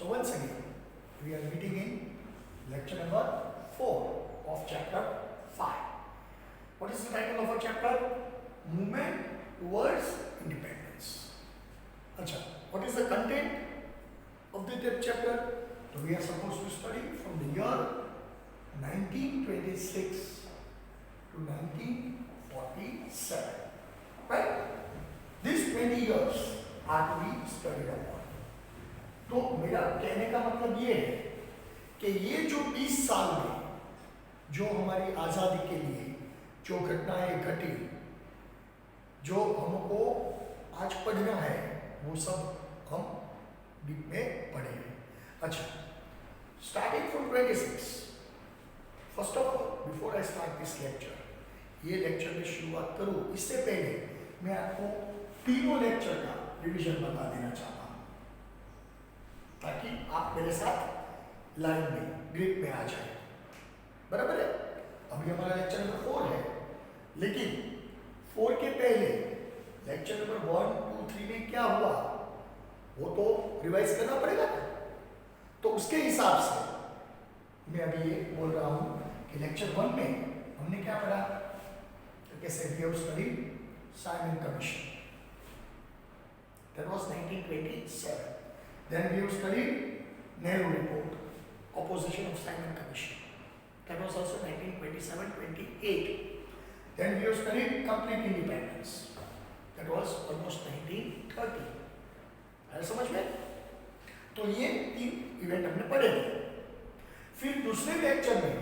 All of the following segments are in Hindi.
So once again, we are meeting in lecture number 4 of chapter 5. What is the title of our chapter? Movement towards independence. Acha, what is the content of the chapter? So we are supposed to study from the year 1926 to 1947. Right? These 20 years are to be studied upon. तो मेरा कहने का मतलब ये है कि ये जो 20 साल में जो हमारी आज़ादी के लिए जो घटनाएं घटी, जो हमको आज पढ़ना है, वो सब हम डीप में पढ़ेंगे. अच्छा, starting from 26. First of all, before I start this lecture, ये लेक्चर में शुरुआत करूँ इससे पहले मैं आपको तीनों लेक्चर का रिवीजन बता देना चाहता हूँ, ताकि आप मेरे साथ लाइन में ग्रिप में आ जाए. बराबर है? अभी हमारा लेक्चर नंबर 4 है, लेकिन 4 के पहले लेक्चर नंबर 1, 2, 3 में क्या हुआ वो तो रिवाइज करना पड़ेगा ना. तो उसके हिसाब से मैं अभी ये बोल रहा हूँ कि लेक्चर 1 में हमने क्या पढ़ा, तो कैसे we have studied Simon commission. That was 1927. Then we have studied Nehru Report, opposition of Simon Commission. That was also 1927-28. Then we have studied complete independence. That was almost 1930. है समझ में? तो ये 3 इवेंट हमने पढ़े थे. फिर दूसरे लेक्चर में,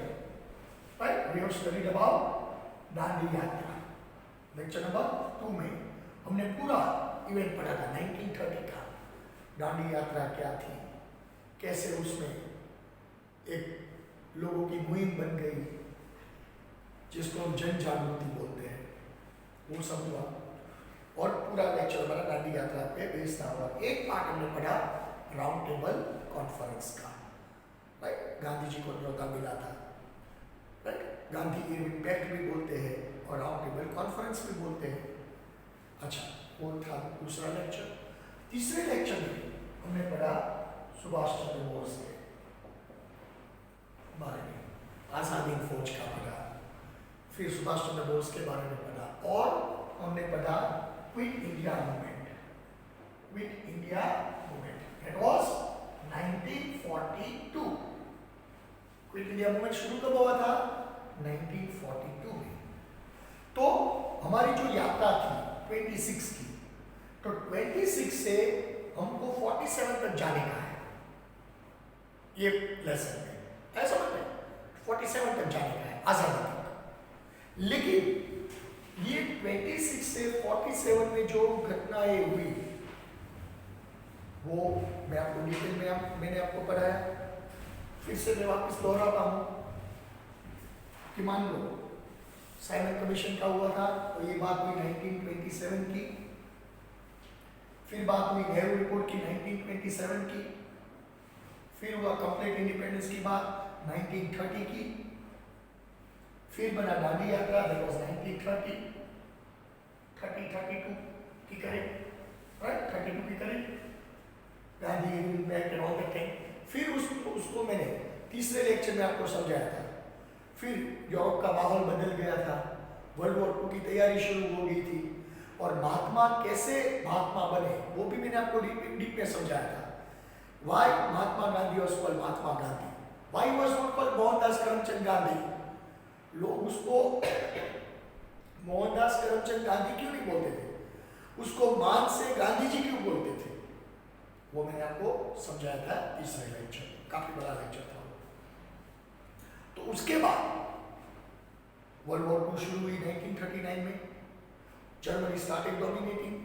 right, we have studied about Dandi यात्रा. लेक्चर नंबर 2 में हमने पूरा इवेंट पढ़ा था 1930 का. दांडी यात्रा क्या थी, कैसे उसमें एक लोगों की मुहिम बन गई, जिसको हम जन जागृति बोलते हैं, वो सब हुआ. और पूरा लेक्चर हमारा दांडी यात्रा पे बेस्ड था. और एक पार्ट हमने पढ़ा राउंड टेबल कॉन्फ्रेंस का. राइट, गांधी जी को न्योता मिला था. राइट, गांधी इरविन पैक्ट भी बोलते हैं और राउंड टेबल कॉन्फ्रेंस भी बोलते हैं. अच्छा, वो था दूसरा लेक्चर. तीसरे लेक्चर में हमने पढ़ा सुभाष चंद्र बोस के बारे में, आज़ादी फौज का पढ़ा. फिर सुभाष चंद्र बोस के बारे में पढ़ा और हमने पढ़ा quit India movement. Quit India movement, that was 1942. Quit India movement शुरू कब हुआ था? 1942 में. तो हमारी जो यात्रा थी 26 की, तो 26 से हमको 47 तक जाने का है. ये लेसन है, ऐसा मतलब 47 तक जाने का है आजादी तक. लेकिन ये 26 से 47 में जो घटनाएं हुई वो मैं आपको डिटेल में मैंने आपको पढ़ाया. फिर से मैं वापस दोहराता हूँ कि मान लो साइमन कमीशन का हुआ था, तो ये बात हुई 1927 की. फिर बात हुई नेहरू रिपोर्ट की 1927 की. फिर हुआ कंप्लीट इंडिपेंडेंस की बात 1930 की. फिर बना दांडी यात्रा, दैट वाज 1930. 32 की करें, राइट, 32 की करें, Gandhi impact and all that thing. फिर उसको मैंने तीसरे लेक्चर में आपको समझाया था. फिर यूरोप का माहौल बदल गया था, वर्ल्ड वॉर 2 की तैयारी शुरू हो गई थी, और महात्मा कैसे महात्मा बने वो भी मैंने आपको डीप में समझाया था. Why Mahatma Gandhi was called Mahatma Gandhi, why was not called Mohandas Karamchand Gandhi. लोग उसको मोहनदास करमचंद गांधी क्यों नहीं बोलते थे, उसको मान से गांधी जी क्यों बोलते थे, वो मैंने आपको समझाया था तीसरे लेक्चर. काफी बड़ा लेक्चर था. तो उसके बाद वर्ल्ड वॉर 2 शुरू हुई 1939 में. जर्मनी स्टार्टेड डोमिनेटिंग,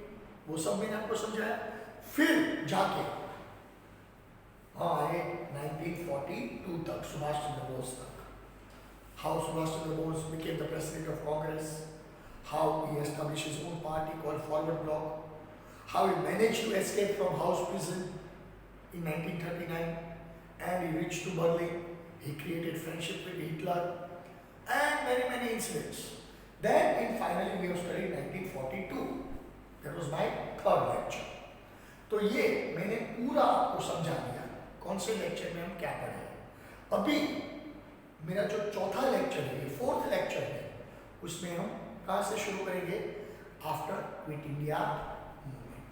वो सब मैंने आपको समझाया. फिर जाके आए 1942 तक, सुभाष चंद्र बोस तक. How Subhash Chandra Bose became the president of Congress, how he established his own party called Forward Bloc, how he managed to escape from house prison in 1939 and he reached to Berlin. He created friendship with Hitler and many incidents. Then finally we have studied 1942. That was my third lecture. तो ये मैंने पूरा आपको समझा दिया कौन से लेक्चर में हम क्या पढ़े। अभी मेरा जो चौथा लेक्चर है, ये फोर्थ लेक्चर है, उसमें हम कहाँ से शुरू करेंगे, after quit India movement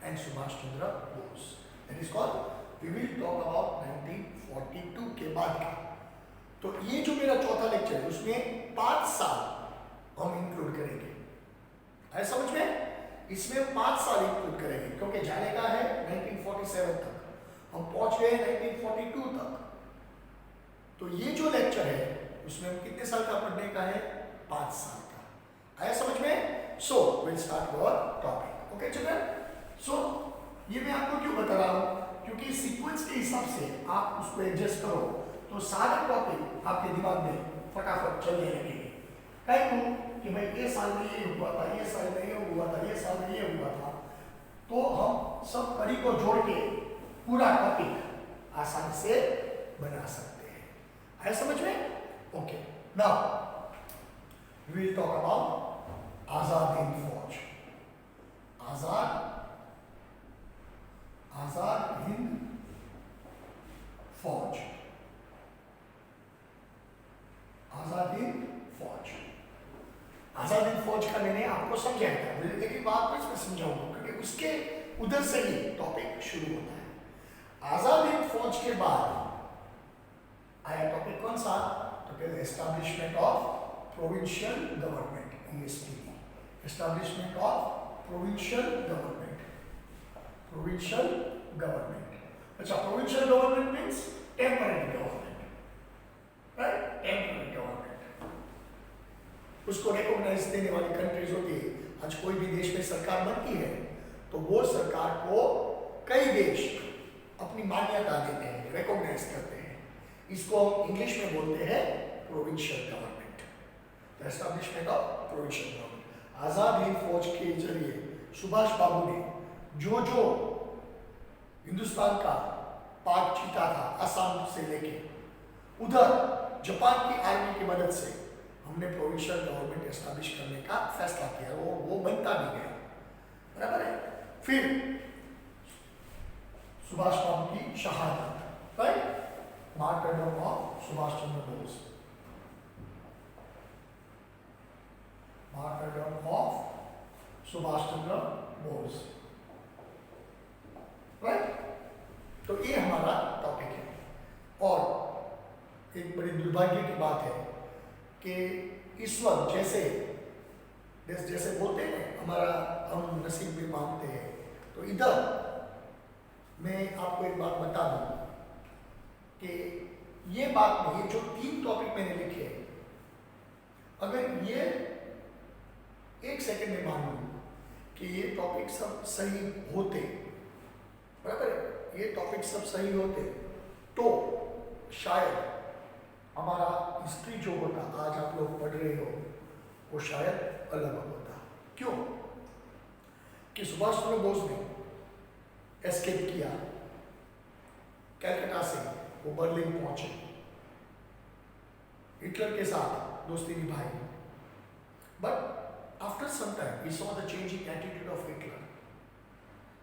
and Subhash Chandra Bose, that is called we will talk about 1942 के बाद का। तो ये जो मेरा चौथा लेक्चर है उसमें 5 साल हम इंक्लूड करेंगे, है समझ में, इसमें 5 साल इंक्लूड करेंगे क्योंकि जाने का है 1947 तक, हम पहुंच गए 1942 तक। तो ये जो लेक्चर है उसमें हम कितने साल का पढ़ने का है, 5 साल का, आया समझ में। So will start your topic, okay children. So ये मैं आपको क्यों बता रहा हूँ, क्योंकि सीक्वेंस के हिसाब से आप उसको एडजस्ट करो तो सारे टॉपिक आपके दिमाग में फटाफट चलने लगेंगे। कहीं कि भाई ये साल में ये हुआ था, ये साल में ये हुआ था, ये साल में ये हुआ था, तो हम सब कड़ी को जोड़ के पूरा टॉपिक आसानी से बना सकते हैं, है समझ में। Okay, now we will talk about Azad Hind Fauj. Azad Hind Fauj, Azad Hind Fauj. Azad Hind फौज का मैंने आपको समझाया था, लेकिन वापस मैं समझाऊंगा क्योंकि उसके उधर से ही टॉपिक शुरू होता है। आजाद हिंद फौज के बाद आया टॉपिक कौन सा, तो establishment of provincial government, establishment of provincial government, provincial government. अच्छा, provincial government means temporary government, right, temporary government. उसको रिकॉग्नाइज देने वाली कंट्रीज होती है। आज कोई भी देश में सरकार बनती है तो वो सरकार को कई देश अपनी मान्यता देते हैं, रिकॉग्नाइज करते हैं। इसको हम इंग्लिश में बोलते हैं provincial government, establishment of provincial government. Azad Hind Fauj के जरिए सुभाष बाबू ने जो जो हिंदुस्तान का पार्ट जीता था, असम से लेके उधर जापान की आर्मी की मदद से हमने प्रोविंशियल गवर्नमेंट एस्टैब्लिश करने का फैसला किया, वो बनता भी गया, बराबर है। फिर सुभाष बाबू की शहादत, right, martyrdom of Subhash Chandra Bose, martyrdom of Subhash Chandra Bose, right. तो ये हमारा टॉपिक है। और एक बड़ी दुर्भाग्य की बात है कि इस वक्त जैसे बोलते हैं हमारा हम नसीब भी मांगते हैं, तो इधर मैं आपको एक बात बता दूं कि ये बात में, ये जो 3 टॉपिक मैंने लिखे हैं, अगर ये 1 सेकंड में मान लूं कि ये टॉपिक सब सही होते, बराबर है, ये टॉपिक सब सही होते, तो शायद हमारा हिस्ट्री जो होता, आज आप लोग पढ़ रहे हो, वो शायद अलग होता। क्यों? कि सुभाष चंद्र बोस ने एस्केप किया कलकत्ता से, वो बर्लिन पहुंचे, हिटलर के साथ दोस्ती निभाई, but after some time we saw the changing attitude of Hitler.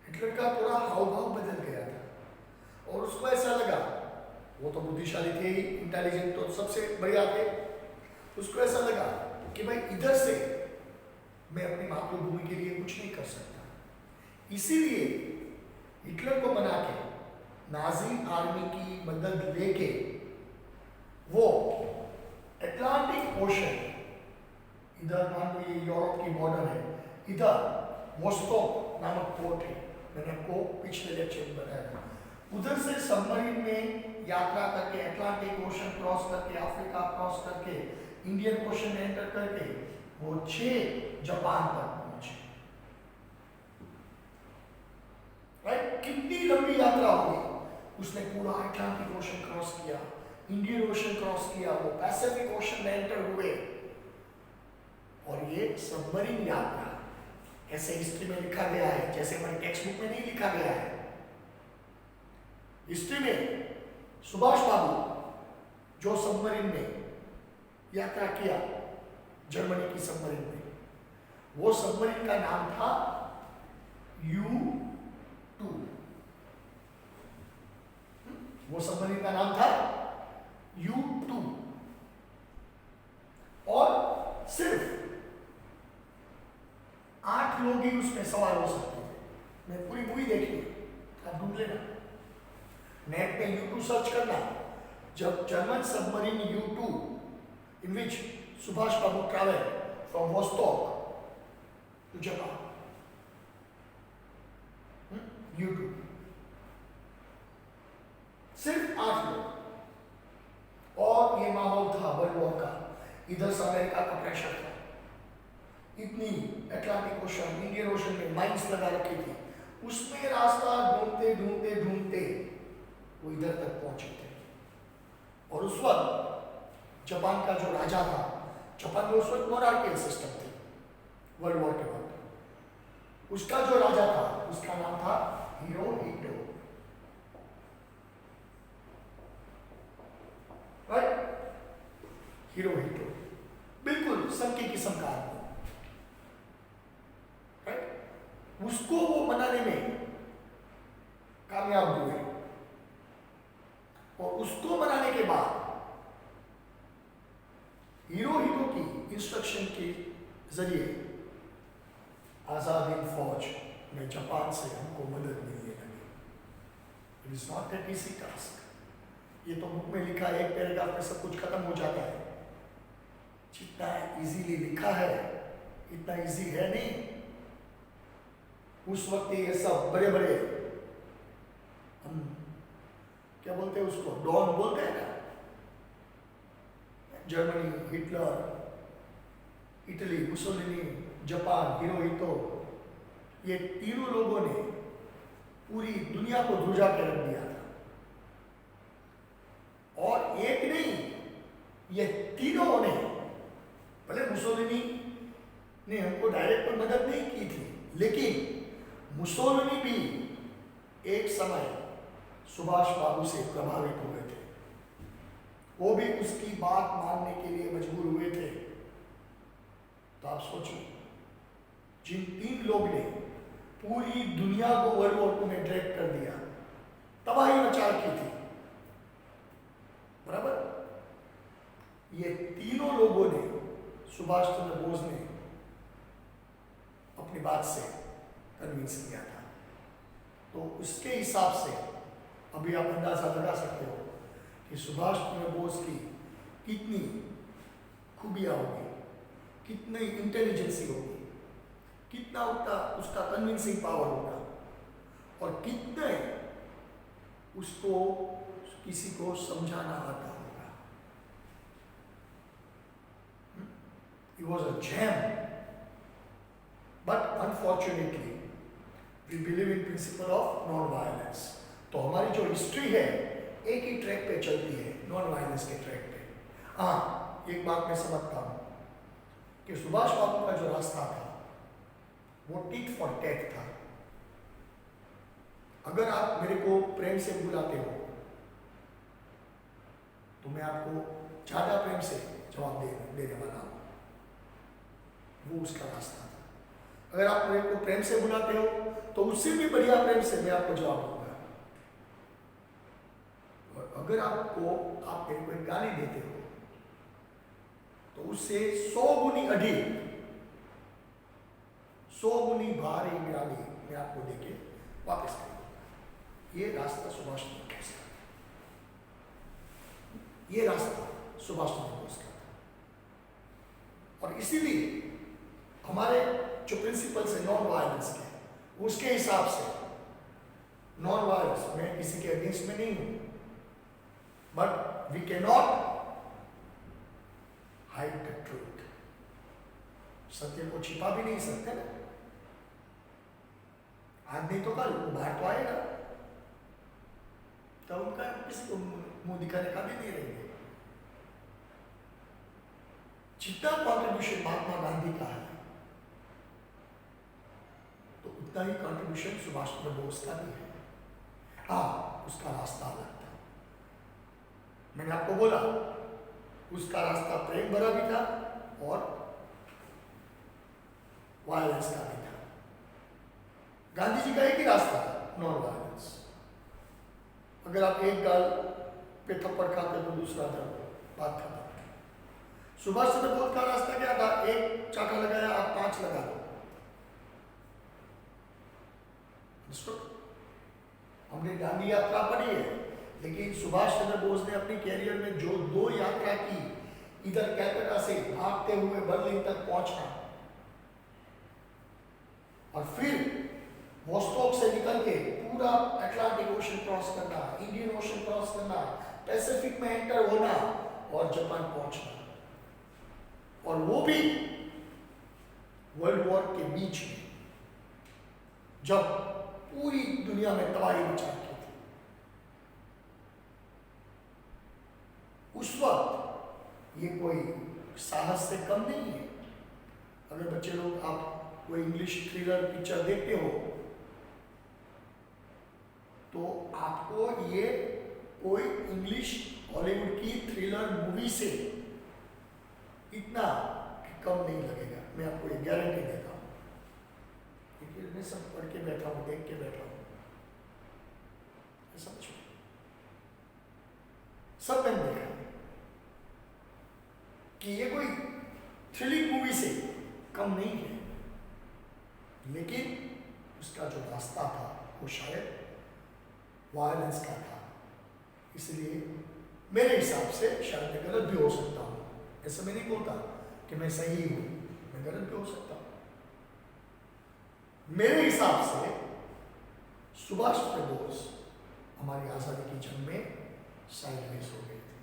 Hitler का पूरा हाव भाव बदल गया था और उसको ऐसा लगा, वो तो बुद्धिशाली थे ही, इंटेलिजेंट तो सबसे बढ़िया थे, उसको ऐसा लगा कि भाई इधर से मैं अपनी मातृभूमि के लिए कुछ नहीं कर सकता, इसीलिए हिटलर को बना के नाजी आर्मी की मदद लेके वो अटलांटिक ओशन, इधर मान लो ये यूरोप की बॉर्डर है, इधर वोस्टॉक नामक पोर्ट है, मैंने आपको पिछले लेक्चर में बताया, उधर से सबमरीन में यात्रा करके अटलांटिक ओशन क्रॉस करके, अफ्रीका क्रॉस करके, इंडियन ओशन में एंटर करके वो 6 जापान तक पहुंचे, राइट। कितनी लंबी यात्रा हुई, उसने पूरा अटलांटिक ओशन क्रॉस किया, इंडियन ओशन क्रॉस किया, वो पैसिफिक ओशन में एंटर हुए, और ये सबमरीन यात्रा ऐसे हिस्ट्री में लिखा गया है, जैसे हमारी टेक्स्ट बुक में नहीं लिखा गया है। हिस्ट्री में सुभाष बाबू जो सबमरीन में यात्रा किया, जर्मनी की सबमरीन में, वो सबमरीन का नाम था U2। वो सबमरीन का नाम था U2 और सिर्फ 8 लोग ही उसमें सवार हो सकते थे। मैं पूरी मूवी देखी, आप ढूंढ लेना, नेट पे U2 सर्च करना। जब German submarine U2 in which Subhash Babu traveled from Vostok to Japan, U2, सिर्फ 8 लोग, और ये माहौल था वर्ल्ड वॉर का। इधर से अमेरिका का प्रेशर था, इतनी अटलांटिक ओशन, इंडियन ओशन में माइंस लगा रखी थी, उसमें रास्ता ढूंढते ढूंढते ढूंढते वो इधर तक पहुंचे थे। और उस वक्त जापान का जो राजा था, जापान में उस वक्त मोनार्कियल सिस्टम थे वर्ल्ड वॉर के वक्त, उसका जो राजा था उसका नाम था हिरोहितो, राइट, हिरोहितो, बिल्कुल सन की किस्म का आदमी, राइट। उसको वो बनाने में कामयाब हुए और उसको बनाने के बाद हिरोहितो की इंस्ट्रक्शन के जरिए आजाद हिंद फौज में जापान से हमको मदद मिलने लगी। It is not an easy task. ये तो बुक में लिखा है, एक पैराग्राफ में सब कुछ खत्म हो जाता है। जितना इजीली लिखा है इतना इजी है नहीं। उस वक्त ये सब बड़े बड़े, हम क्या बोलते हैं उसको, डॉन बोलते हैं ना, Germany, Hitler, Italy, Mussolini, Japan, Hirohito, ये तीनों लोगों ने पूरी दुनिया को ध्वजा के रख दिया था। और एक नहीं, ये तीनों ने, भले मुसोलिनी ने हमको डायरेक्ट पर मदद नहीं की थी, लेकिन मुसोलिनी भी एक समय सुभाष बाबू से प्रभावित हुए थे। वो भी उसकी बात मानने के लिए मजबूर हुए थे। तो आप सोचिए, जिन 3 लोग ने पूरी दुनिया को वर्ल्ड वॉर 2 में ड्रैग कर दिया, तबाही मचा की थी, बराबर, ये तीनों लोगों ने, सुभाष चंद्र बोस ने अपनी बात से कन्विंस किया था। तो उसके हिसाब से अभी आप अंदाजा लगा सकते हो कि सुभाष चंद्र बोस की कितनी खूबियां होगी, कितनी इंटेलिजेंसी होगी, कितना उसका कन्विंसिंग पावर होगा, और कितने उसको किसी को समझाना आता होगा। He was a gem, but unfortunately we believe in principle of non-violence। तो हमारी जो हिस्ट्री है एक ही ट्रैक पे चलती है, नॉन वायलेंस के ट्रैक पे। हाँ, एक बात मैं समझता हूँ कि सुभाष बाबू का जो रास्ता था वो टिट फॉर टैट था। अगर आप मेरे को प्रेम से बुलाते हो तो मैं आपको ज्यादा प्रेम से जवाब देने वाला हूं। वो उसका रास्ता था। अगर आप मेरे को प्रेम से बुलाते हो तो उससे भी बढ़िया प्रेम से मैं आपको जवाब दूंगा। और अगर आप मेरे को एक गाली देते हो तो उससे 100 गुनी अधिक, 100 गुनी भारी गाली मैं आपको देके वापस करूंगा। ये रास्ता सुभाष चंद्र बोस का था। ये रास्ता सुभाष चंद्र बोस का था। और इसीलिए हमारे जो प्रिंसिपल्स है नॉन वायलेंस के, उसके हिसाब से नॉन वायलेंस, मैं किसी के अगेंस्ट में नहीं हूं, but we can not hide the truth. सत्य को छिपा भी नहीं सकते ना। आज नहीं तो कल वो बाहर तो आएगा, तो उनका किसी को मुंह दिखाने का भी नहीं रहेंगे। जितना कॉन्ट्रीब्यूशन महात्मा गांधी का है तो उतना ही कॉन्ट्रीब्यूशन सुभाष चंद्र बोस का भी है। हाँ, उसका रास्ता अलग था। मैंने आपको बोला उसका रास्ता प्रेम भरा भी था और वायलेंस का भी था। गांधी जी का एक ही रास्ता था, नॉन वायलेंस। अगर आप एक गाल पे थप्पड़ खाते तो दूसरा दर्द, बात खत्म। सुभाष चंद्र बोस का रास्ता क्या था? एक चाका लगाया, आप 5 लगा दो। हमने दांडी यात्रा पढ़ी है, लेकिन सुभाष चंद्र बोस ने अपनी कैरियर में जो 2 यात्रा की, इधर कैलकाटा से भागते हुए बर्लिन तक पहुंचना और फिर वॉस्टॉक से निकल के पूरा अटलांटिक ओशन क्रॉस करना, इंडियन ओशन क्रॉस करना, पैसिफिक में एंटर होना और जापान पहुंचना, और वो भी वर्ल्ड वॉर के बीच में, जब पूरी दुनिया में तबाही मचा रखी थी। उस वक्त ये कोई साहस से कम नहीं है। अगर बच्चे लोग, आप कोई इंग्लिश थ्रिलर पिक्चर देखते हो तो आपको ये कोई इंग्लिश हॉलीवुड की थ्रिलर मूवी से इतना कम नहीं लगेगा, मैं आपको ये गारंटी देता हूँ। क्योंकि मैं सब पढ़ के बैठा हूँ, देख के बैठा हूँ, समझो, सब मैंने देखा कि ये कोई थ्रिलिंग मूवी से कम नहीं है, लेकिन उसका जो रास्ता था वो शायद वायलेंस का था। इसलिए मेरे हिसाब से शायद मैं गलत भी हो सकता हूँ, ऐसा मैं नहीं बोलता कि मैं सही हूँ, मैं गलत भी हो सकता हूँ। मेरे हिसाब से सुभाष चंद्र बोस हमारी आज़ादी की जंग में साइडवेज हो गए थे।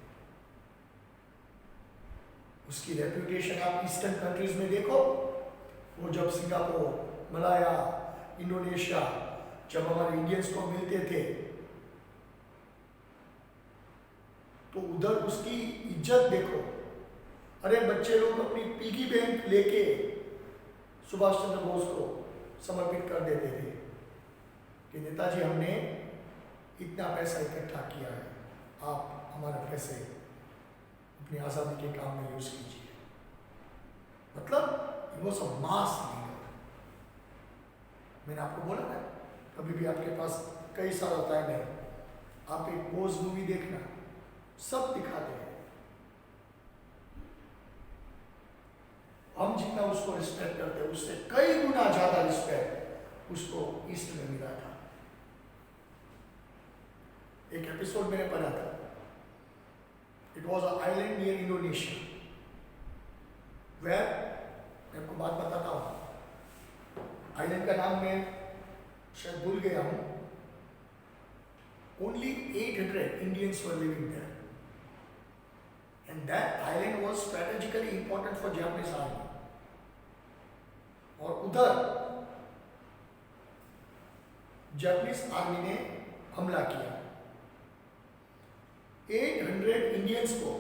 उसकी रेपुटेशन आप ईस्टर्न कंट्रीज में देखो, वो जब सिंगापुर, मलाया, इंडोनेशिया, जब हमारे इंडियंस को मिलते थे तो उधर उसकी इज्जत देखो। अरे बच्चे लोग अपनी पिगी बैंक लेके सुभाष चंद्र बोस को समर्पित कर देते थे कि नेताजी, हमने इतना पैसा इकट्ठा किया है, आप हमारा पैसे अपनी आज़ादी के काम में यूज कीजिए। मतलब वो सब मास लीडर। मैंने आपको बोला ना, कभी भी आपके पास कई सारा टाइम है, आप एक बोस मूवी देखना, सब दिखाते हैं। हम जितना उसको रिस्पेक्ट करते हैं, उससे कई गुना ज्यादा रिस्पेक्ट उसको ईस्ट में मिला था। एक एपिसोड मैंने पढ़ा था, it was a island near Indonesia, where, मैं आपको बात बताता हूं, आइलैंड का नाम मैं शायद भूल गया हूं। Only 800 Indians were living there, and that island was strategically important for Japanese army. और उधर जापानीज आर्मी ने हमला किया, 800 इंडियंस को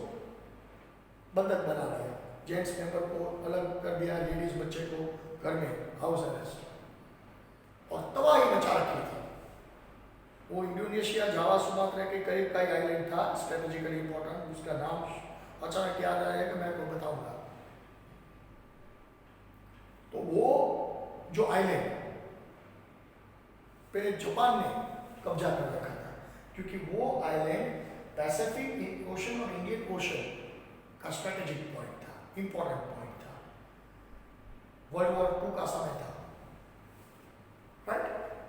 बंधक बना दिया, जेंट्स मेंबर को अलग कर दिया, लेडीज बच्चे को घर में हाउस अरेस्ट, और तबाही मचा रखी थी। वो इंडोनेशिया, जावा, सुमात्रा के करीब का ही आइलैंड था, स्ट्रेटेजिकली इंपॉर्टेंट। उसका नाम अचानक याद आएगा, मैं आपको बताऊंगा। तो वो जो आइलैंड पे जापान ने कब्जा कर रखा था, क्योंकि वो आइलैंड पैसिफिक ओशन और इंडियन ओशन का स्ट्रेटेजिक पॉइंट था, इंपॉर्टेंट पॉइंट था, वर्ल्ड वॉर 2 का समय था, राइट।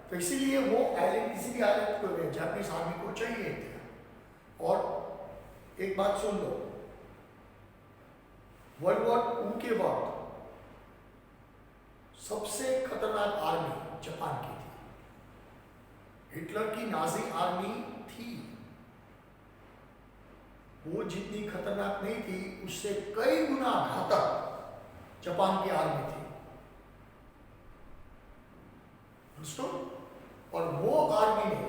तो इसीलिए वो आइलैंड, इसी आइलैंड को जापानीज आर्मी को चाहिए थे। और एक बात सुन लो, वर्ल्ड वॉर 2 के बाद सबसे खतरनाक आर्मी जापान की थी। हिटलर की नाजी आर्मी थी, वो जितनी खतरनाक नहीं थी, उससे कई गुना घातक जापान की आर्मी थी। और वो आर्मी ने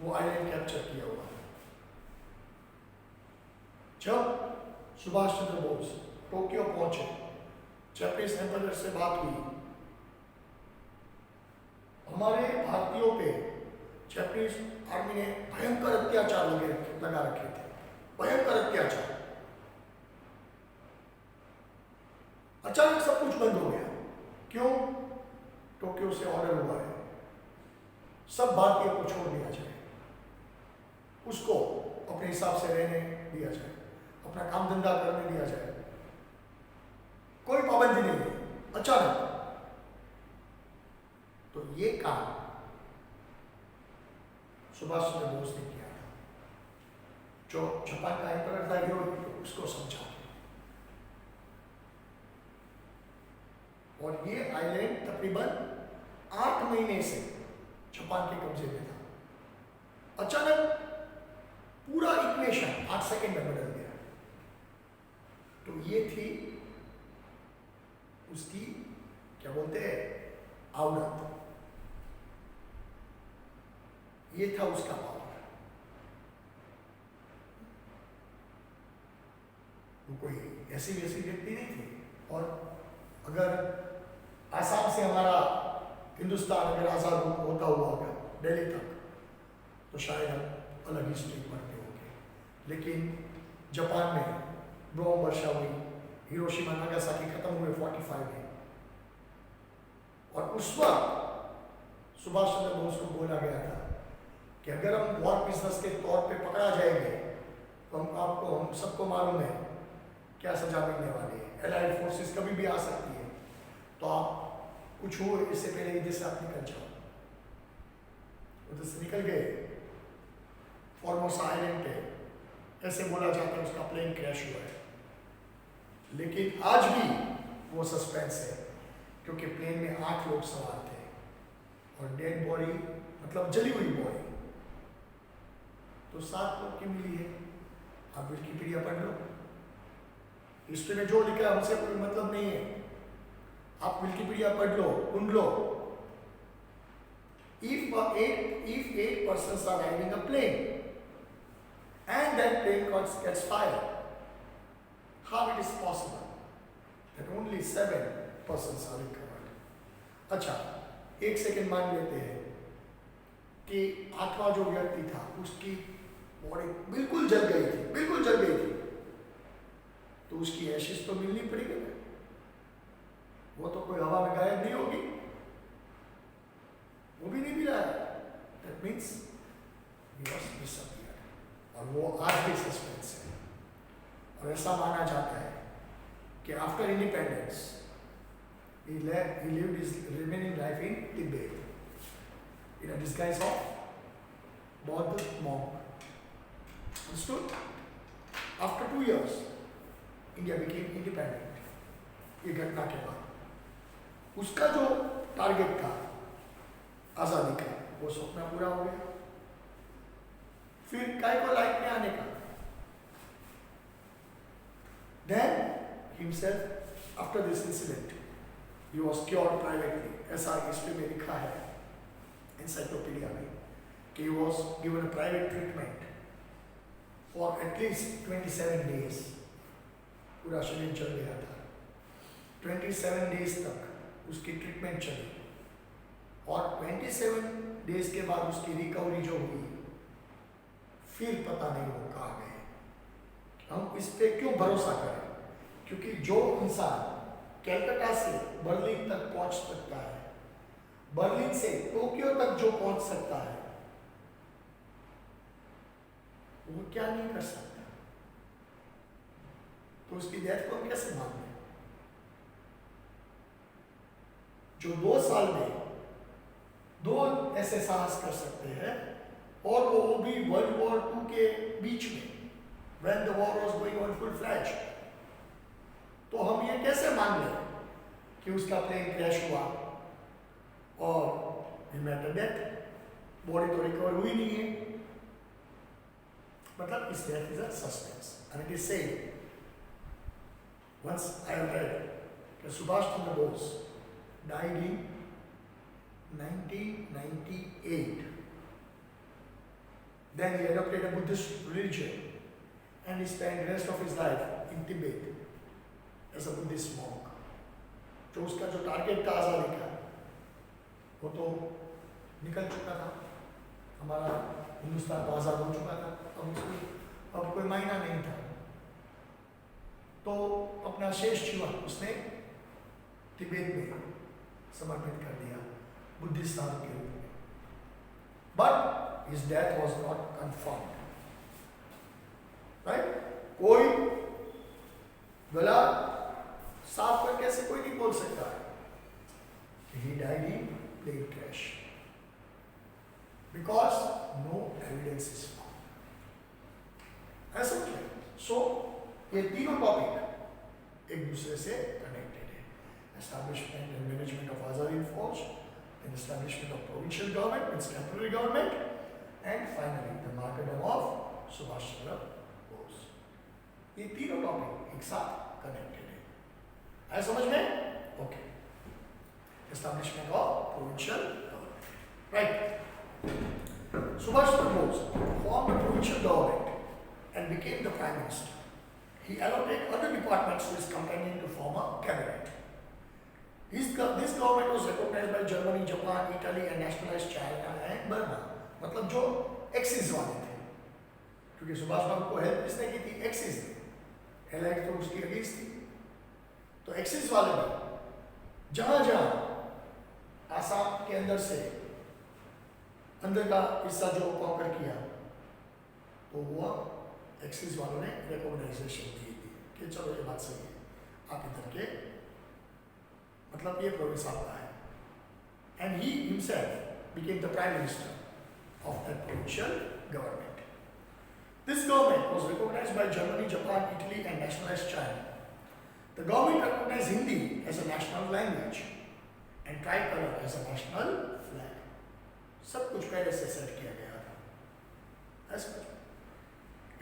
वो आइलैंड कैप्चर किया हुआ है। जब सुभाष चंद्र बोस टोक्यो पहुंचे, जापानीज एम्पायर से बात हुई, हमारे भारतीयों पे जापानीज आर्मी ने भयंकर अत्याचार लगा रखे थे, भयंकर अत्याचार। अचानक सब कुछ बंद हो गया। क्यों? टोक्यो से ऑर्डर हुआ है, सब भारतीयों को छोड़ दिया जाए। उसको अपने हिसाब से रहने दिया जाए, अपना काम धंधा करने दिया जाए, कोई पाबंदी नहीं है। अचानक तो ये काम सुभाष चंद्र बोस ने किया था, जो जापान का एम्परर था हिरोहितो, उसको समझा। और ये आइलैंड तकरीबन 8 महीने से जापान के कब्जे में था। अचानक पूरा इक्वेशन 8 सेकंड में बदल गया। तो ये थी उसकी, क्या बोलते हैं, आवड़त। ये था उसका पावर। वो कोई ऐसी वैसी व्यक्ति नहीं थी। और अगर आसाम से हमारा हिंदुस्तान अगर आजाद होता हुआ होगा दिल्ली तक, तो शायद हम अलग ही स्टेट पढ़ते होंगे। लेकिन जापान में बम वर्षा हुई, हिरोशिमा नागासाकी खत्म हुए 45 में, और उस वक्त सुभाष चंद्र बोस को बोला गया था कि अगर हम वॉर बिजनेस के तौर पे पकड़ा जाएंगे तो हम सबको मालूम है क्या सजा मिलने वाली है। एलाइड फोर्सेस कभी भी आ सकती है, तो आप कुछ हो इससे पहले इधर से आप निकल जाओ। उधर से निकल गए, फॉर्मोसा आइलैंड पे ऐसे बोला जाता है उसका प्लेन क्रैश हुआ है। लेकिन आज भी वो सस्पेंस है, क्योंकि प्लेन में 8 लोग सवार थे और डेड बॉडी, मतलब जली हुई बॉडी तो 7 लोग की मिली है। आप विकिपीडिया पढ़ लो, हिस्ट्री में जो लिखा है हमसे कोई मतलब नहीं है। आप विकिपीडिया पढ़ लो, ढूंढ लो। If 8 persons are riding a plane and that plane gets fired, how it is possible that only 7 persons are recovered? अच्छा, 1 सेकेंड मान लेते हैं कि 8वां जो व्यक्ति था उसकी बॉडी बिल्कुल जल गई थी, बिल्कुल जल गई थी, तो उसकी एशिस तो मिलनी पड़ेगी ना। वो तो कोई हवा में गायब नहीं होगी, वो भी नहीं मिला है। That means he was disappeared. और वो आज भी सस्पेंस है। और ऐसा माना जाता है कि after independence he lived his remaining life in Tibet in a disguise of Bauddha monk. Understood? After 2 years, India became independent. ये घटना के बाद उसका जो टारगेट था आजादी का, वो सपना पूरा हो गया। फिर काय को लाइफ में आने का। Then himself, after this incident, he was cured privately. ऐसा हिस्ट्री में लिखा है एनसाइक्लोपीडिया में कि he was given a private treatment for at least 27 days. पूरा शरीर चल गया था। 27 डेज तक उसकी ट्रीटमेंट चली, और 27 डेज के बाद उसकी रिकवरी जो हुई, फिर पता नहीं वो कहाँ गए। हम इस पे क्यों भरोसा करें? क्योंकि जो इंसान कलकत्ता से बर्लिन तक पहुंच सकता है, बर्लिन से टोक्यो तक जो पहुंच सकता है, वो क्या नहीं कर सकता? तो उसकी डेथ को हम कैसे मान लें? जो 2 साल में 2 ऐसे साहस कर सकते हैं, और वो भी वर्ल्ड वॉर 2 के बीच में, when the war was going on full fledged, तो हम ये कैसे मान लें कि उसका प्लेन क्रैश हुआ और he met a death, body तो रिकवर हुई नहीं है। मतलब इस death is a suspense, and it is said once I have read that Subhash Chandra Bose died in 1998. Then he adopted a Buddhist religion and he spent the rest of his life in Tibet as a Buddhist monk. तो उसका जो टारगेट था आज़ादी का, वो तो निकल चुका था। हमारा हिंदुस्तान तो आज़ाद हो चुका था, अब कोई मायना नहीं था। तो अपना शेष जीवन उसने तिब्बत में समर्पित कर दिया बुद्धिस्ट साधु के रूप में। But his death was not confirmed. Right? कोई गला साफ करके ऐसे कोई नहीं बोल सकता है he died in plane crash because no evidence is found. ऐसा समझ में? सो ये तीनों टॉपिक एक दूसरे से कनेक्टेड है. एस्टैब्लिशमेंट एंड मैनेजमेंट ऑफ आजाद फौज, and establishment of provincial government, means temporary government, and finally the martyrdom of Subhash Chandra Bose. ये तीनों टॉपिक एक साथ कनेक्टेड है. आया समझ में? Okay. Establishment of provincial government. Right. Subhash Chandra Bose formed a provincial government and became the prime minister. He allocated other departments to his companion to form a cabinet. This government was recognized by Germany, Japan, Italy and nationalized China and Burma. मतलब जो एक्सिस वाले थे, क्योंकि सुभाष बाबू को हेल्प किसने की थी? एक्सिस ने. एलाइड तो उसकी अगेंस्ट थी. तो एक्सिस वाले ने जहां जहां आसाम के अंदर से अंदर का हिस्सा जो कॉन्कर किया, तो वो एक्सिस वालों ने रिकॉग्नाइजेशन दी थी कि चलो ये बात सही है, आप इधर के मतलब ये प्रोविंस आपका है. And he himself became the prime minister of that provincial government. This government was recognised by Germany, Japan, Italy and nationalised China. The government recognised Hindi as a national language and tricolour as a national flag. सब कुछ पहले से सेट किया गया था.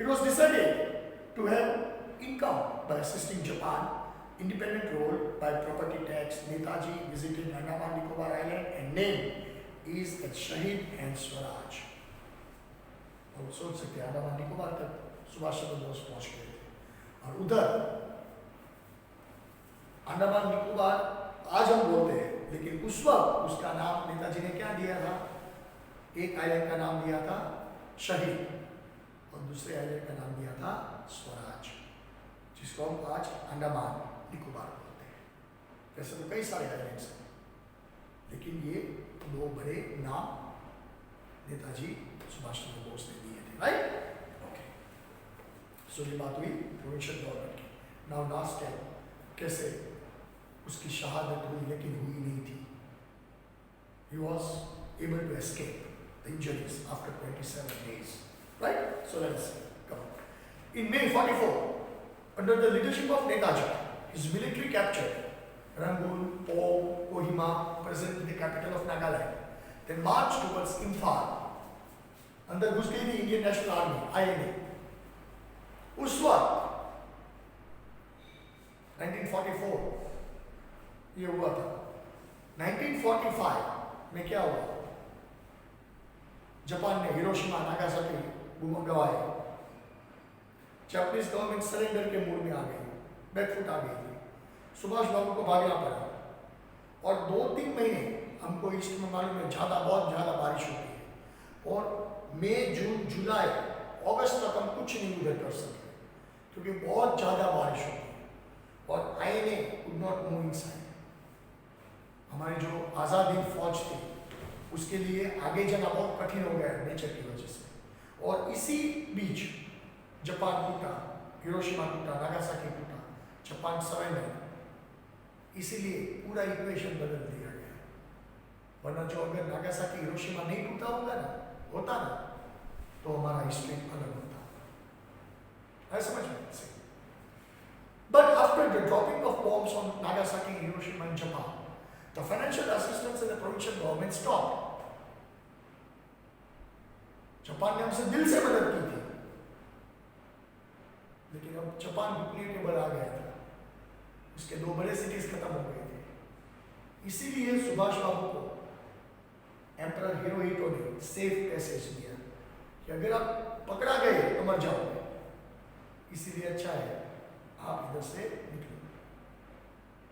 It was decided to have income by assisting Japan independent role by property tax. Netaji visited Andaman Nicobar Island and name is the Shahid and Swaraj. और सोच सकते हैं अंडमान निकोबार तक सुभाष चंद्र बोस पहुंच गए थे. और उधर अंडमान निकोबार आज हम बोलते हैं, लेकिन उस वक्त उसका नाम नेताजी ने क्या दिया था? एक आइलैंड का नाम दिया था शहीद और दूसरे आइलैंड का नाम दिया था स्वराज, जिसको हम आज अंडमान निकोबार बोलते हैं. वैसे तो कई सारे आइलैंड्स हैं, लेकिन ये दो बड़े नाम नेताजी सुभाष चंद्र बोस ने दिए थे. राइट? ओके. सो ये बात हुई प्रोविंशियल गवर्नमेंट की. नाउ लास्ट टाइम कैसे उसकी शहादत हुई, लेकिन हुई नहीं थी. He was able to escape the injuries after 27 days. Right? So let's come. In May 44, under the leadership of Netaji, his military captured Rangoon, Pong, Kohima, presently the capital of Nagaland, then marched towards Imphal. अंदर घुस गई थी इंडियन नेशनल आर्मी, INA. उस वक्त 1944 ये हुआ था. 1945 में क्या हुआ? जापान ने हिरोशिमा, नागासाकी भूकंप गवाए. जापानीज गवर्नमेंट सरेंडर के मूड में आ गई, बैकफुट आ गई थी. सुभाष बाबू को भागना पड़ा. और 2-3 महीने हमको ईस्ट में मालूम है बहुत ज़्यादा बारिश होती है. और मई, जून, जुलाई, अगस्त तक हम कुछ नहीं उधर कर सकते, क्योंकि बहुत ज़्यादा बारिश होती है. और INA could not move inside. हमारी जो आज़ाद हिंद फौज थी उसके लिए आगे जाना बहुत कठिन हो गया नेचर की वजह से. और इसी बीच जापान टूटा, हिरोशिमा टूटा, नागासाकी टूटा, जापान सरेंडर. इसीलिए पूरा इक्वेशन बदल दिया गया. वरना जो अगर नागासाकी हिरोशिमा नहीं टूटा होता ना, तो हमारा हिस्ट्री अलग होता. है समझ में? But after the dropping of bombs on Nagasaki, Hiroshima and Japan, the financial assistance in the provincial government stopped. Japan ने हमसे दिल से मदद की थी, लेकिन अब जापान घुटने के बल आ गया था. उसके 2 बड़े सिटीज खत्म हो गए थे. इसीलिए सुभाष बाबू को एम्परर हिरोहितो ने सेफ पैसेज दिया कि अगर आप पकड़ा गए तो मर जाओगे, इसीलिए अच्छा है आप इधर से निकलो,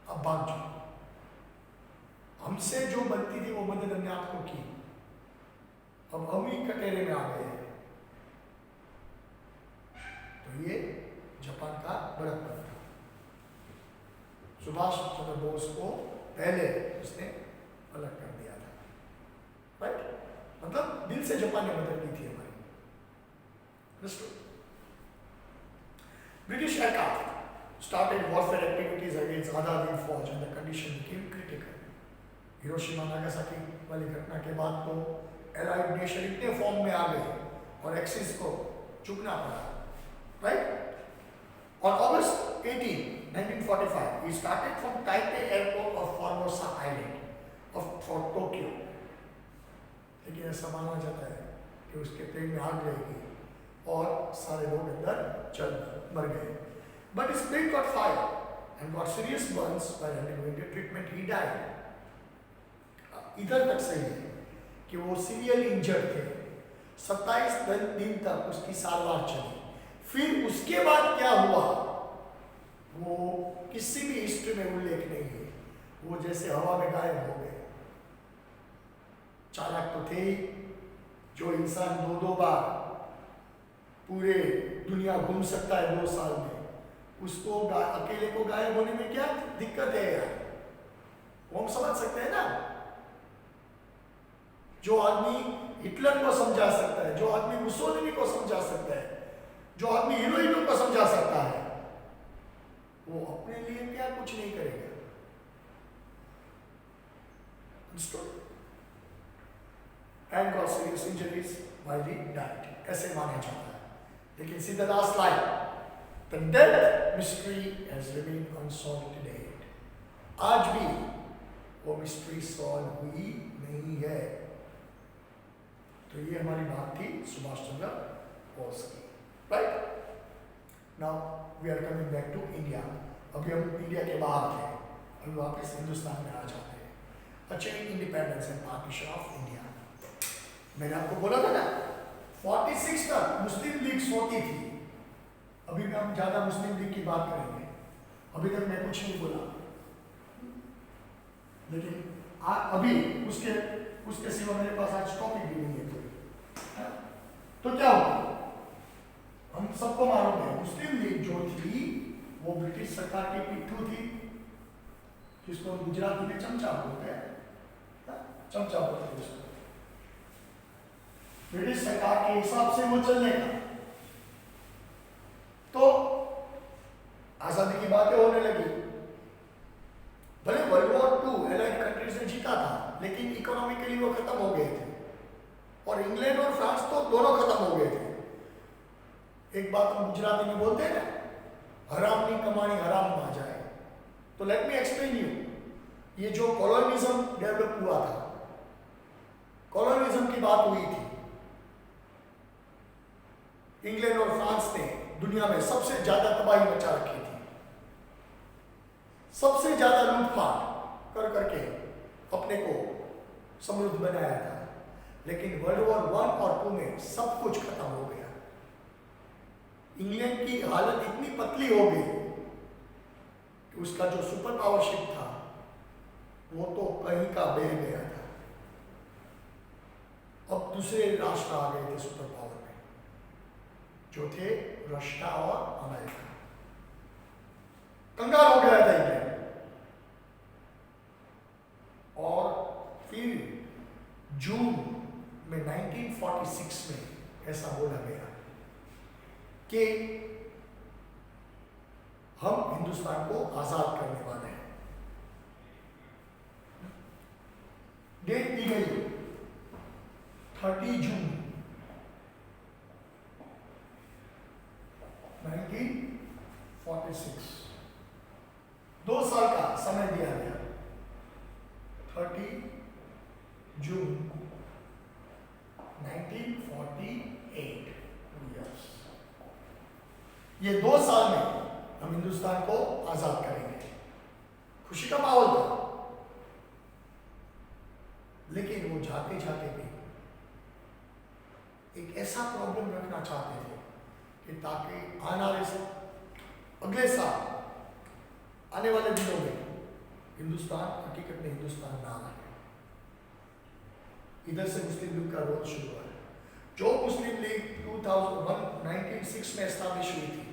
अब भाग जाओ. हमसे जो बनती थी वो मदद हमने आपको की, अब हम ही कटेरे में आ गए हैं. तो ये जापान का बड़प्पन था. सुभाष चंद्र बोस को पहले उसने अलग कर दिया था. राइट? मतलब दिल से जापान ने मदद की थी हमारी. British aircraft started warfare activities against Azad Hind Fauj and the condition became critical. Hiroshima Nagasaki वाली घटना के बाद तो एलाइड नेशन इतने फॉर्म में आ गए और एक्सिस को झुकना पड़ा, right? On August 18, 1945, he started from Taipei Airport of Formosa Island for Tokyo. लेकिन ऐसा माना जाता है कि उसके प्लेन में आग लगी और सारे लोग अंदर चल मर गए. But his plane caught fire and got serious burns while undergoing the treatment. He died. इधर तक सही है कि वो सीरियसली इंजर्ड थे. 27 दिन तक उसकी सारवार चली. फिर उसके बाद क्या हुआ वो किसी भी हिस्ट्री में उल्लेख नहीं है. वो जैसे हवा में गायब हो गए. चालक तो थे ही, जो इंसान 2-2 बार पूरे दुनिया घूम सकता है 2 साल में, उसको अकेले को गायब होने में क्या दिक्कत है यार? वो हम समझ सकते हैं ना. जो आदमी हिटलर को समझा सकता है, जो आदमी मुसोलिनी को समझा सकता है, जो आदमी हीरोइनों को समझा सकता है, वो अपने लिए क्या कुछ नहीं करेगा. And got serious injuries while he died. ऐसे माना जाता है. लेकिन see the last line. The death mystery has remained unsolved to date. आज भी वो मिस्ट्री सॉल्व हुई नहीं है. तो ये हमारी बात थी सुभाष चंद्र बोस की, right? Now we are coming back to India. अभी हम इंडिया के बाहर थे, अभी वापस हिंदुस्तान में आ जाते हैं. Achieving independence and partition of India. मैंने आपको बोला था ना 46 तक मुस्लिम लीग होती थी. अभी भी हम ज्यादा मुस्लिम लीग की बात करेंगे. अभी तक मैं कुछ नहीं बोला, लेकिन अभी उसके सिवा मेरे पास आज टॉपिक भी नहीं है कोई. तो क्या हुआ? हम सबको मालूम है मुस्लिम लीग जो थी वो ब्रिटिश सरकार की पिट्ठू थी, जिसको गुजराती में चमचा बोलते हैं. चमचा बोलते हैं उसको. ब्रिटिश सरकार के हिसाब से वो चलने का. तो आजादी की बातें होने लगी. भले वर्ल्ड वॉर 2 एलाइड कंट्रीज ने जीता था, लेकिन इकोनॉमिकली वो खत्म हो गए थे. और इंग्लैंड और फ्रांस तो दोनों खत्म हो गए थे. एक बात हम गुजराती में बोलते हैं ना, हराम नहीं कमानी हराम में आ जाए. तो लेट मी एक्सप्लेन यू. ये जो कॉलोनिज्म डेवलप हुआ था, कॉलोनिज्म की बात हुई थी. इंग्लैंड और फ्रांस ने दुनिया में सबसे ज्यादा तबाही मचा रखी थी. सबसे ज्यादा लूटपाट कर करके अपने को समृद्ध बनाया था. लेकिन वर्ल्ड वॉर 1 और 2 में सब कुछ खत्म हो गया. इंग्लैंड की हालत इतनी पतली हो गई कि उसका जो सुपर पावर शिप था वो तो कहीं का बह गया था. अब दूसरे राष्ट्र आ गए थे सुपर पावर में, जो थे रशिया और अमेरिका. कंगाल हो गया था इंग्लैंड. और फिर जून में 1946 में ऐसा बोला गया कि हम हिंदुस्तान को आजाद करने वाले हैं. डेट दी गई 30 जून 1946. 2 साल का समय दिया गया. 30 जून 1948. 2 years. ये 2 साल में हम हिंदुस्तान को आजाद करेंगे. खुशी का माहौल था. लेकिन वो जाते जाते भी एक ऐसा प्रॉब्लम रखना चाहते थे कि ताकि अगले साल आने वाले दिनों में हिंदुस्तान हकीकत में हिंदुस्तान ना रहे. इधर से मुस्लिम लीग का रोल शुरू हुआ. जो मुस्लिम लीग 1906 में एस्टैब्लिश हुई थी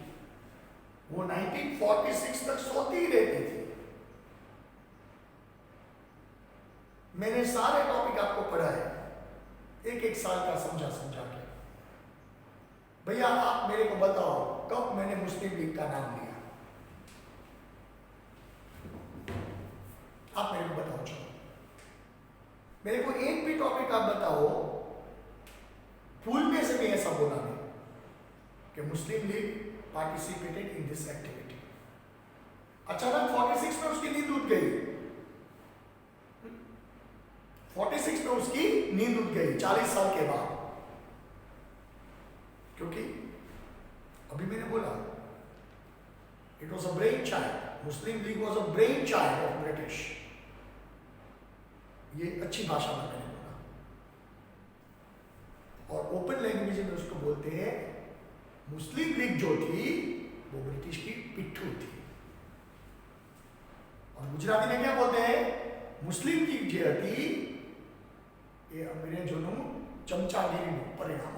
वो 1946 तक सोती ही रहती थी. मैंने सारे टॉपिक आपको पढ़ा है, एक साल का समझा के. भैया आप मेरे को बताओ कब मैंने मुस्लिम लीग का नाम लिया? आप मेरे को बताओ, चलो मेरे को एक भी टॉपिक आप बताओ फूल में से भी ऐसा बोला नहीं कि Muslim League participated in this activity. अचानक 46 में उसकी नींद उठ गई, 46 में उसकी नींद उठ गई 40 साल के बाद, क्योंकि अभी मैंने बोला it was a brain child, Muslim league was a brain child of British. ये अच्छी भाषा में मैंने बोला, और ओपन लैंग्वेज में उसको बोलते हैं मुस्लिम लीग जो थी वो ब्रिटिश की पिट्ठू थी, और गुजराती में क्या बोलते हैं, मुस्लिम लीग जो थी ये अंग्रेजों चमचागिरी परिणाम।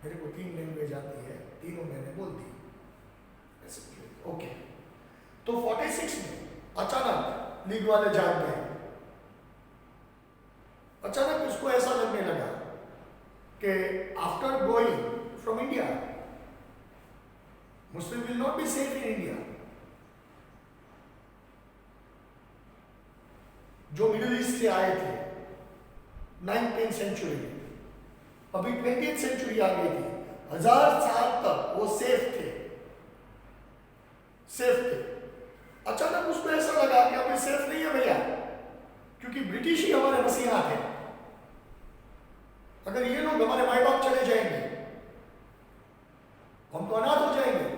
मेरे को 3 लैंग्वेज आती है, तीनों मैंने बोल दी ऐसे। ओके, तो 46 में अचानक लीग वाले जाग गए, अचानक उसको ऐसा लगने लगा कि after going from India Muslim will not be safe in India. जो मिडिल ईस्ट से आए थे 9th-10th सेंचुरी में, अभी 20th सेंचुरी आ गई थी, 1000 साल तक वो सेफ थे। अचानक उसको ऐसा लगा कि अभी सेफ नहीं है भैया, क्योंकि ब्रिटिश ही हमारे मसीहा थे। अगर ये लोग हमारे माई बाप चले जाएंगे हम तो अनाथ हो जाएंगे,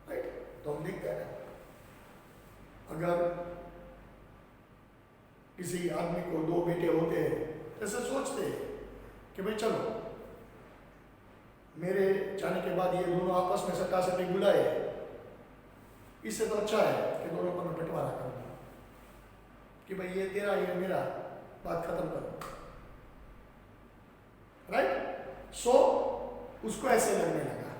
राइट? तो हम देखते हैं अगर किसी आदमी को 2 बेटे होते हैं, ऐसे सोचते हैं कि भाई चलो मेरे जाने के बाद ये दोनों आपस में सट्टा सट्टी बुलाए, इससे तो अच्छा है कि दोनों को मैं बंटवारा कर दूं कि भाई ये तेरा ये मेरा, बात खत्म करो, राइट? सो उसको ऐसे लगने लगा,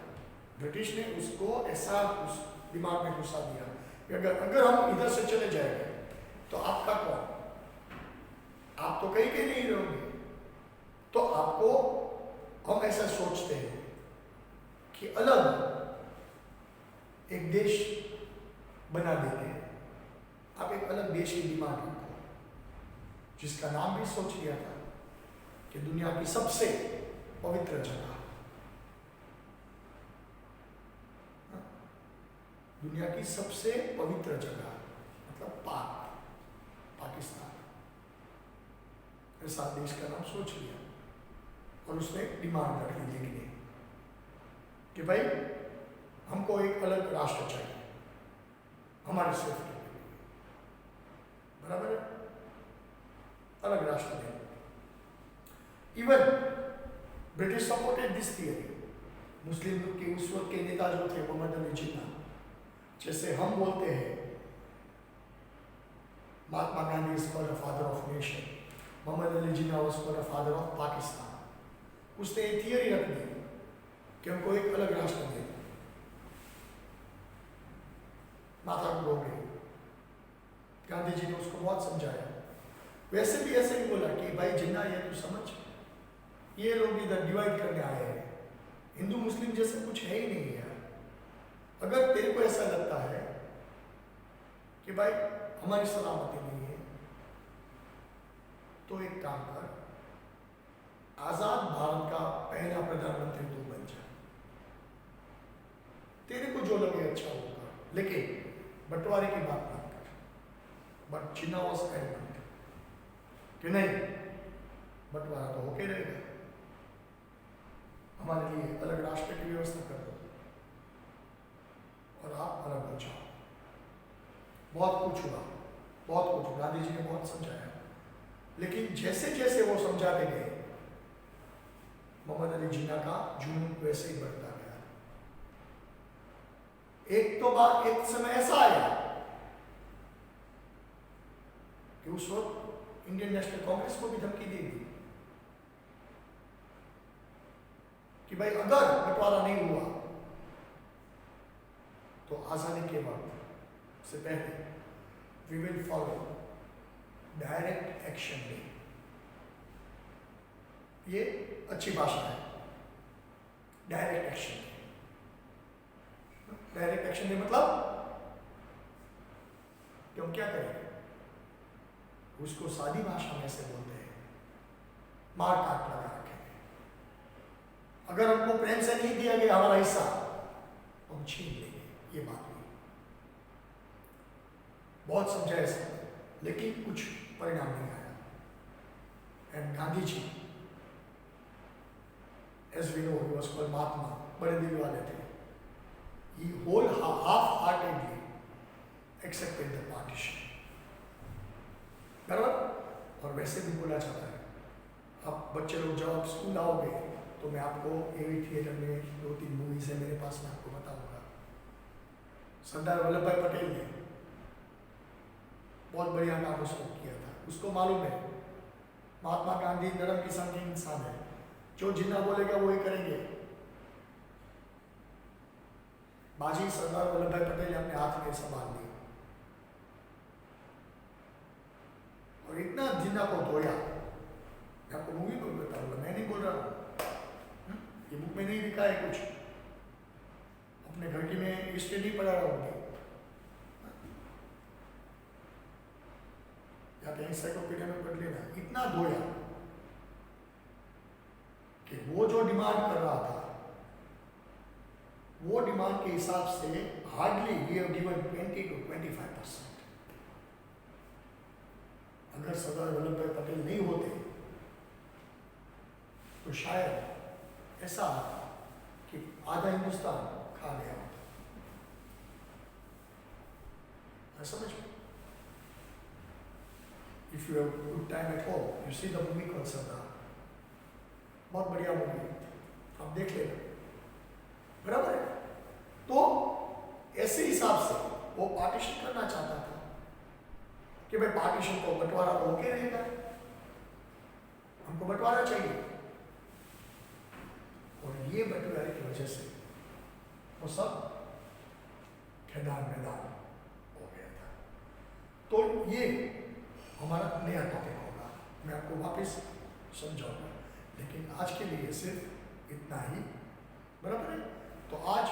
ब्रिटिश ने उसको ऐसा उस दिमाग में घुसा दिया कि अगर हम इधर से चले जाएंगे तो आपका कौन, आप तो कहीं नहीं रहोगे। तो आपको हम ऐसा सोचते हैं कि अलग एक देश बना देते हैं। आप एक अलग देश की डिमांड रखो, जिसका नाम भी सोच लिया था कि दुनिया की सबसे पवित्र जगह, दुनिया की सबसे पवित्र जगह मतलब पाकिस्तान, ऐसा देश का नाम सोच लिया, और उसने डिमांड रख ली लिखने कि भाई हमको एक अलग राष्ट्र चाहिए हमारे सेफ्टी के लिए, बराबर है, अलग राष्ट्र दें। Even British supported this theory. Muslim league के उस वक्त के नेता जो थे मोहम्मद अली जिन्ना, जैसे हम बोलते हैं Mahatma Gandhi is called the father of nation, Mohammad Ali Jinnah was called the father of Pakistan. उसने एक थियरी रख दी कि हमको एक अलग राष्ट्र दे, माता को हो गई। गांधी जी ने उसको बहुत समझाया, वैसे भी ऐसे ही बोला कि भाई जिन्ना ये तू समझ, ये लोग इधर डिवाइड करने आए हैं, हिंदू मुस्लिम जैसे कुछ है ही नहीं यार। अगर तेरे को ऐसा लगता है कि भाई हमारी सलामती नहीं है, तो एक काम कर, आजाद भारत का पहला प्रधानमंत्री तू बन जा, तेरे को जो लगे अच्छा होगा, लेकिन बंटवारे की बात मत कर। बट जिन्ना वाज एडमेंट कि नहीं, बंटवारा तो होके रहेगा, हमारे लिए अलग राष्ट्र की व्यवस्था कर दो और आप अलग हो जाओ। बहुत कुछ हुआ, बहुत कुछ गांधी जी ने बहुत समझाया, लेकिन जैसे जैसे वो समझाते गए मोहम्मद अली जिन्ना का जुनून वैसे ही बढ़ता गया। एक समय ऐसा आया कि उस वक्त इंडियन नेशनल कांग्रेस को भी धमकी दे दी कि भाई अगर बंटवारा नहीं हुआ तो आजादी के वक्त से पहले we will follow direct action day. ये अच्छी भाषा है। डायरेक्ट एक्शन, डायरेक्ट एक्शन में मतलब कि हम क्या करेंगे, उसको सादी भाषा में से बोलते हैं मार काट लगा रखेंगे। अगर हमको प्रेम से नहीं दिया गया हमारा हिस्सा तो हम छीन लेंगे। ये बात हुई, बहुत समझाया सब, लेकिन कुछ परिणाम नहीं आया। And Gandhi ji, as we know, he was called Mahatma, बड़े दिल वाले थे। He half-heartedly accepted the partition, बराबर। और वैसे भी बोला जाता है, अब बच्चे लोग जब आप स्कूल आओगे तो मैं आपको एवी थिएटर में 2-3 मूवीज है मेरे पास, मैं आपको बताऊंगा। सरदार वल्लभ भाई पटेल ने बहुत बढ़िया काम उसको किया था। उसको मालूम है महात्मा गांधी नरम किस्म के इंसान है, जो जिन्ना बोलेगा वो ही करेंगे। बाजी सरदार वल्लभ भाई पटेल ने अपने हाथ में संभाल ली और इतना जिन्ना को धोया। मैं आपको मूवी को बताऊंगा, मैं नहीं बोल रहा हूँ, ये बुक में नहीं लिखा है कुछ, अपने घर की में हिस्ट्री नहीं पढ़ा रहा हूँ, या तो एनसाइक्लोपीडिया में पढ़ लेना। इतना धोया कि वो जो डिमांड कर रहा था वो डिमांड के हिसाब से hardly we have given 20 to 25%। अगर सरदार वल्लभ भाई पटेल नहीं होते तो शायद ऐसा कि आधा हिंदुस्तान खा गया होता। समझ में? If you have good time at home, you see the movie called सरदार, बहुत बढ़िया मूवी है, आप देख लेना, बराबर है। तो ऐसे हिसाब से वो पार्टीशन करना चाहता था कि भाई पार्टीशन को बंटवारा तो होके रहेगा, हमको बंटवारा चाहिए। और ये बंटवारे की वजह से वो सब खेदान मैदान हो गया था। तो ये हमारा नया टॉपिक होगा, मैं आपको वापस समझाऊंगा, लेकिन आज के लिए सिर्फ इतना ही, बराबर है। तो आज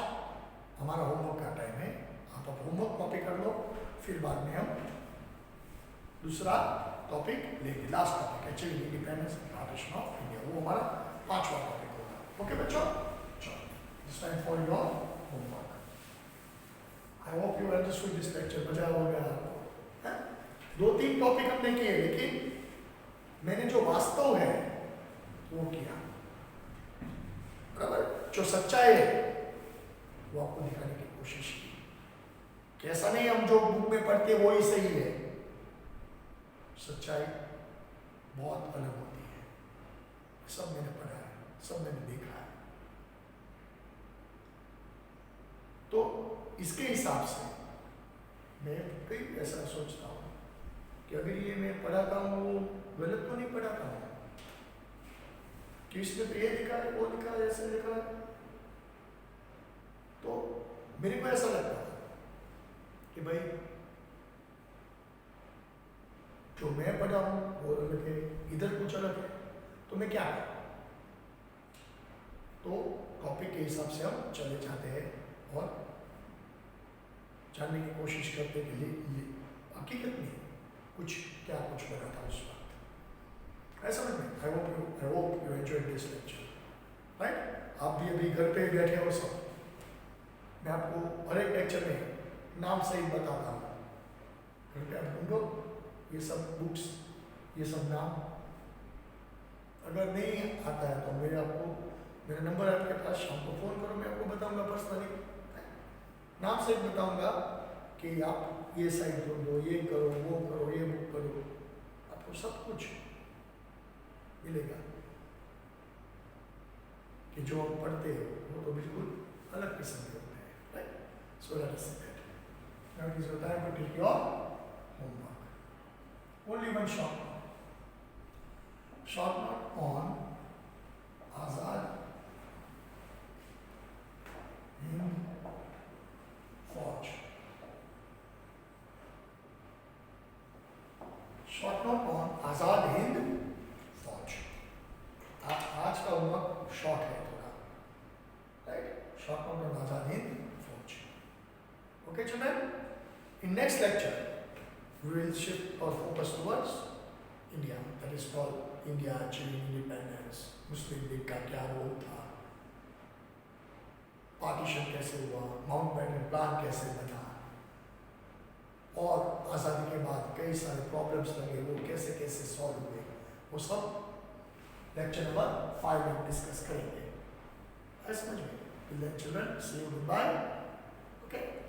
हमारा होमवर्क का टाइम है, आप अब होमवर्क कॉपी कर लो, फिर बाद में हम दूसरा टॉपिक लेंगे, last topic actually independence partition of India, वो हमारा 5वां टॉपिक होगा। ओके बच्चों, चलो it's time for your homework. I hope you understood this lecture, मजा हो गया आपको, है? 2-3 टॉपिक हमने किए, लेकिन मैंने जो वास्तव है वो किया, बराबर। जो सच्चाई है वो आपको दिखाने की कोशिश की, कैसा नहीं हम जो बुक में पढ़ते वो ही सही है, सच्चाई बहुत अलग होती है। सब मैंने पढ़ा है, सब मैंने देखा है। तो इसके हिसाब से मैं कई ऐसा सोचता हूँ कि अगर ये मैं पढ़ाता हूँ वो गलत तो नहीं पढ़ाता हूँ, कि इसमें तो ये लिखा है, वो लिखा है, ऐसे लिखा है। तो मेरे को ऐसा लगता है कि भाई जो मैं पढ़ा हूँ वो अलग है, इधर कुछ अलग है, तो मैं क्या करूँ? तो टॉपिक के हिसाब से हम चले जाते हैं और जानने की कोशिश करते हैं कि ये हकीकत में कुछ क्या कुछ लगा था उस वक्त। ऐसा समझ में? I hope you enjoyed this lecture, right? आप भी अभी घर पे बैठे हो सब, मैं आपको हर एक लेक्चर में नाम सहित बताता हूँ, घर पे आप ढूंढो ये सब बुक्स, ये सब नाम। अगर नहीं आता है तो मेरा नंबर है आपके पास, शाम को फ़ोन करो, मैं आपको बताऊंगा पर्सनली, नाम सहित बताऊंगा कि आप ये साइट ढूंढो, ये करो, वो करो, ये बुक करो, आपको सब कुछ मिलेगा। कि जो आप पढ़ते हो वो तो बिल्कुल अलग किस्म के होते हैं, right? So that is it. Now it is your time to take your homework. Only one short note on Azad Hind Fauj. Short note on Azad Hind Fauj. we will shift our focus towards India. That is called India achieving independence. Muslim league का क्या रोल था, पार्टीशन कैसे हुआ, माउंटबेटन प्लान कैसे बना, और आज़ादी के बाद कई सारे प्रॉब्लम्स लगे वो कैसे कैसे सॉल्व हुए, वो सब लेक्चर नंबर 5 में डिस्कस करेंगे. समझ में? Children, see you, goodbye. Okay.